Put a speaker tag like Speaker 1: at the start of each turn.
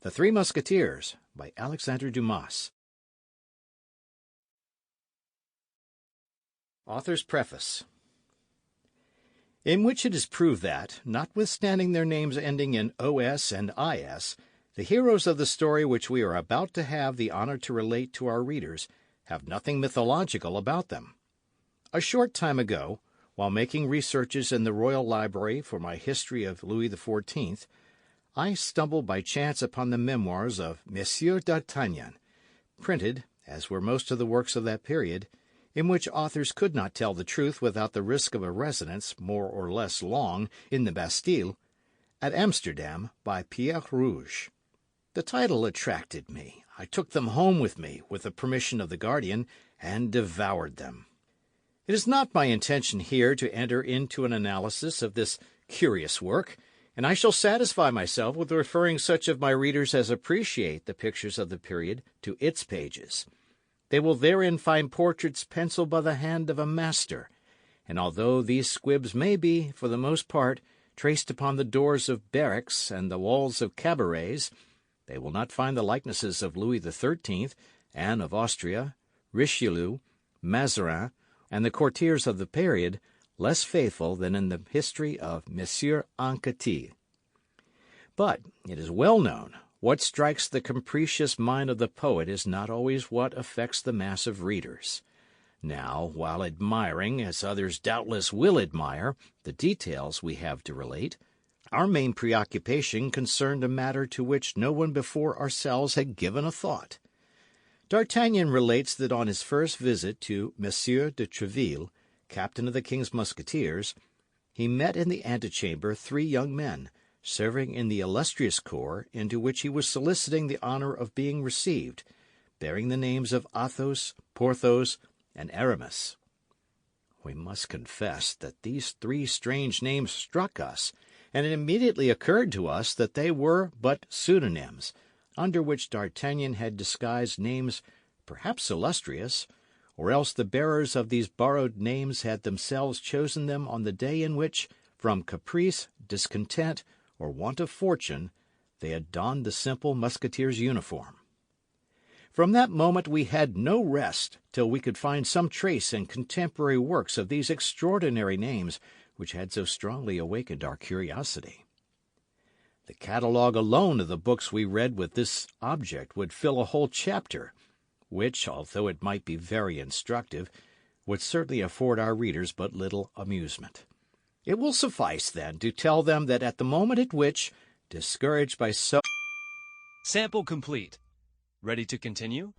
Speaker 1: The Three Musketeers by Alexandre Dumas. Author's Preface, in which it is proved that, notwithstanding their names ending in OS and IS, the heroes of the story which we are about to have the honour to relate to our readers have nothing mythological about them. A short time ago, while making researches in the Royal Library for my history of Louis XIV, I stumbled by chance upon the memoirs of Monsieur d'Artagnan, printed, as were most of the works of that period, in which authors could not tell the truth without the risk of a residence, more or less long, in the Bastille, at Amsterdam by Pierre Rouge. The title attracted me. I took them home with me, with the permission of the guardian, and devoured them. It is not my intention here to enter into an analysis of this curious work, and I shall satisfy myself with referring such of my readers as appreciate the pictures of the period to its pages. They will therein find portraits penciled by the hand of a master, and although these squibs may be, for the most part, traced upon the doors of barracks and the walls of cabarets, they will not find the likenesses of Louis XIII, Anne of Austria, Richelieu, Mazarin, and the courtiers of the period less faithful than in the history of Monsieur Anquetil. But it is well known, what strikes the capricious mind of the poet is not always what affects the mass of readers. Now, while admiring, as others doubtless will admire, the details we have to relate, our main preoccupation concerned a matter to which no one before ourselves had given a thought. D'Artagnan relates that on his first visit to Monsieur de Treville, captain of the King's Musketeers, he met in the antechamber 3 young men, serving in the illustrious corps into which he was soliciting the honour of being received, bearing the names of Athos, Porthos, and Aramis. We must confess that these 3 strange names struck us, and it immediately occurred to us that they were but pseudonyms, under which D'Artagnan had disguised names perhaps illustrious, or else the bearers of these borrowed names had themselves chosen them on the day in which, from caprice, discontent, or want of fortune, they had donned the simple musketeer's uniform. From that moment we had no rest till we could find some trace in contemporary works of these extraordinary names which had so strongly awakened our curiosity. The catalogue alone of the books we read with this object would fill a whole chapter, which, although it might be very instructive, would certainly afford our readers but little amusement. It will suffice, then, to tell them that at the moment at which, discouraged by so—
Speaker 2: Sample complete. Ready to continue?